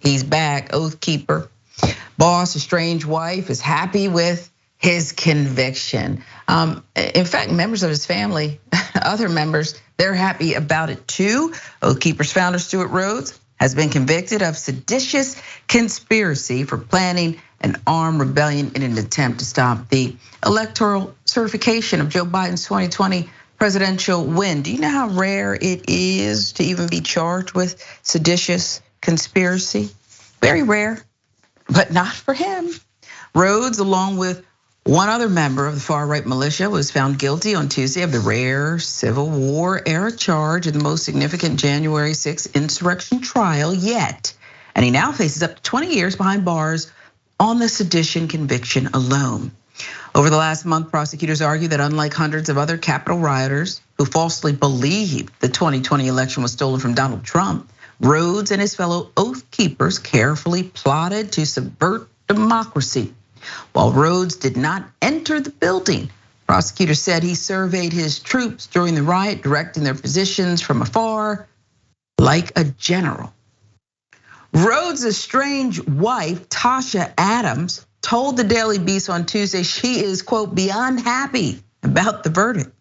He's back, oath keeper. Boss, estranged wife is happy with his conviction. In fact, members of his family, other members, they're happy about it too. Oath Keepers founder Stewart Rhodes has been convicted of seditious conspiracy for planning an armed rebellion in an attempt to stop the electoral certification of Joe Biden's 2020 presidential win. Do you know how rare it is to even be charged with seditious conspiracy? Very rare, but not for him. Rhodes, along with one other member of the far-right militia, was found guilty on Tuesday of the rare Civil War era charge in the most significant January 6th insurrection trial yet. And he now faces up to 20 years behind bars on the sedition conviction alone. Over the last month, prosecutors argue that unlike hundreds of other Capitol rioters who falsely believed the 2020 election was stolen from Donald Trump, Rhodes and his fellow oath keepers carefully plotted to subvert democracy. While Rhodes did not enter the building, prosecutors said he surveyed his troops during the riot, directing their positions from afar like a general. Rhodes' estranged wife, Tasha Adams, told the Daily Beast on Tuesday she is, quote, beyond happy about the verdict.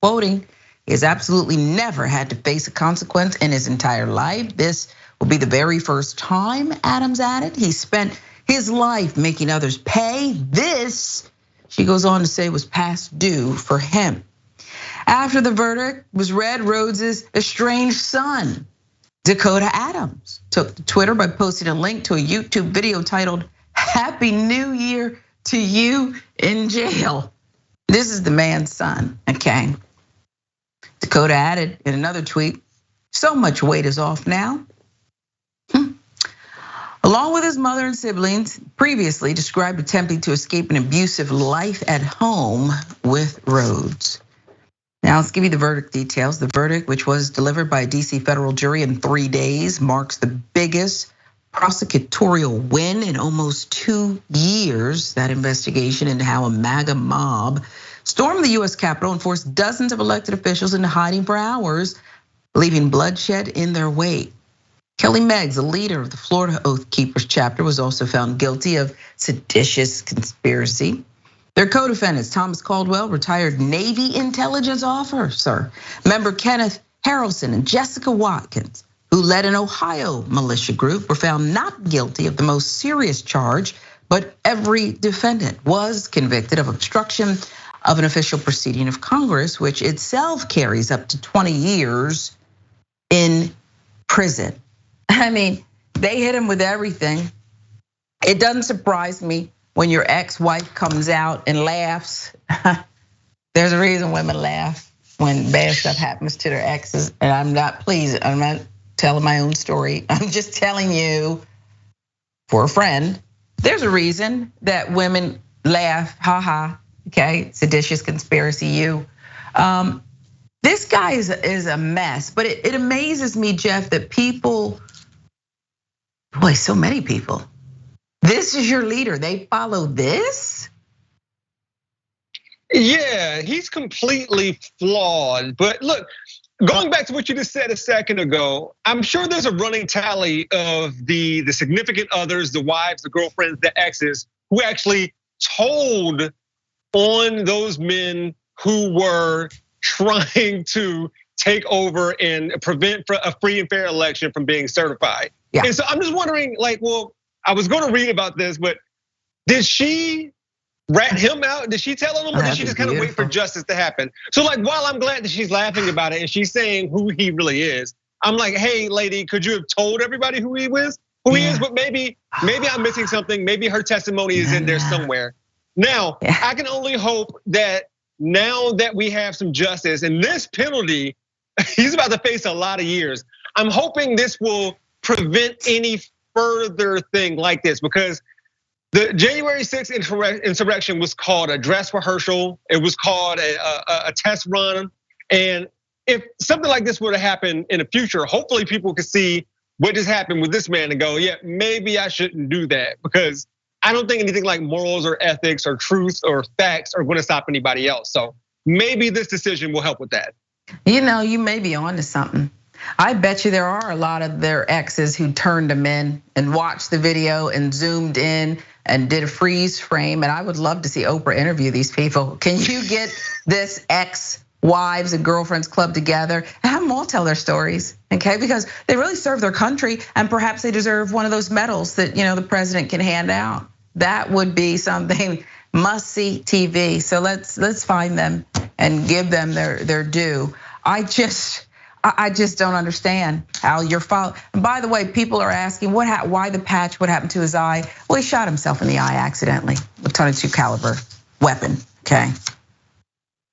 Quoting, he has absolutely never had to face a consequence in his entire life. This will be the very first time, Adams added. He spent his life making others pay. This, she goes on to say, was past due for him. After the verdict was read, Rhodes' estranged son, Dakota Adams, took to Twitter by posting a link to a YouTube video titled, "Happy New Year to you in jail." This is the man's son, okay? Dakota added in another tweet, "So much weight is off now." Along with his mother and siblings, previously described attempting to escape an abusive life at home with Rhodes. Now let's give you the verdict details. The verdict, which was delivered by a DC federal jury in 3 days, marks the biggest prosecutorial win in almost 2 years. That investigation into how a MAGA mob stormed the US Capitol and forced dozens of elected officials into hiding for hours, leaving bloodshed in their wake. Kelly Meggs, the leader of the Florida Oath Keepers chapter, was also found guilty of seditious conspiracy. Their co-defendants, Thomas Caldwell, retired Navy intelligence officer, member Kenneth Harrelson and Jessica Watkins, who led an Ohio militia group, were found not guilty of the most serious charge, but every defendant was convicted of obstruction of an official proceeding of Congress, which itself carries up to 20 years in prison. I mean, they hit him with everything. It doesn't surprise me when your ex-wife comes out and laughs. There's a reason women laugh when bad stuff happens to their exes. And I'm not telling my own story. I'm just telling you for a friend. There's a reason that women laugh, haha, okay? Seditious conspiracy, you. This guy is a mess, but it amazes me, Jeff, that people, boy, so many people, this is your leader, they follow this? Yeah, he's completely flawed. But look, going back to what you just said a second ago, I'm sure there's a running tally of the significant others, the wives, the girlfriends, the exes, who actually told on those men who were trying to take over and prevent a free and fair election from being certified. Yeah. And so I'm just wondering, like, well, I was gonna read about this, but did she rat him out? Did she tell him, or did she just kind of wait for justice to happen? So like, while I'm glad that she's laughing about it and she's saying who he really is, I'm like, hey lady, could you have told everybody who he is? But maybe I'm missing something. Maybe her testimony is in there somewhere. Now, I can only hope that now that we have some justice and this penalty, he's about to face a lot of years. I'm hoping this will prevent any further thing like this, because the January 6th insurrection was called a dress rehearsal. It was called a test run. And if something like this were to happen in the future, hopefully people could see what just happened with this man and go, yeah, maybe I shouldn't do that, because I don't think anything like morals or ethics or truth or facts are gonna stop anybody else. So maybe this decision will help with that. You know, you may be onto something. I bet you there are a lot of their exes who turned them in and watched the video and zoomed in and did a freeze frame. And I would love to see Oprah interview these people. Can you get this ex-wives and girlfriends club together and have them all tell their stories, okay? Because they really serve their country, and perhaps they deserve one of those medals that the president can hand out. That would be something must-see TV. So let's find them and give them their due. I just don't understand how you're following. And by the way, people are asking why the patch, what happened to his eye? Well, he shot himself in the eye accidentally with .22 caliber weapon, okay?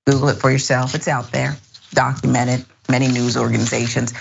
Google it for yourself, it's out there, documented, many news organizations.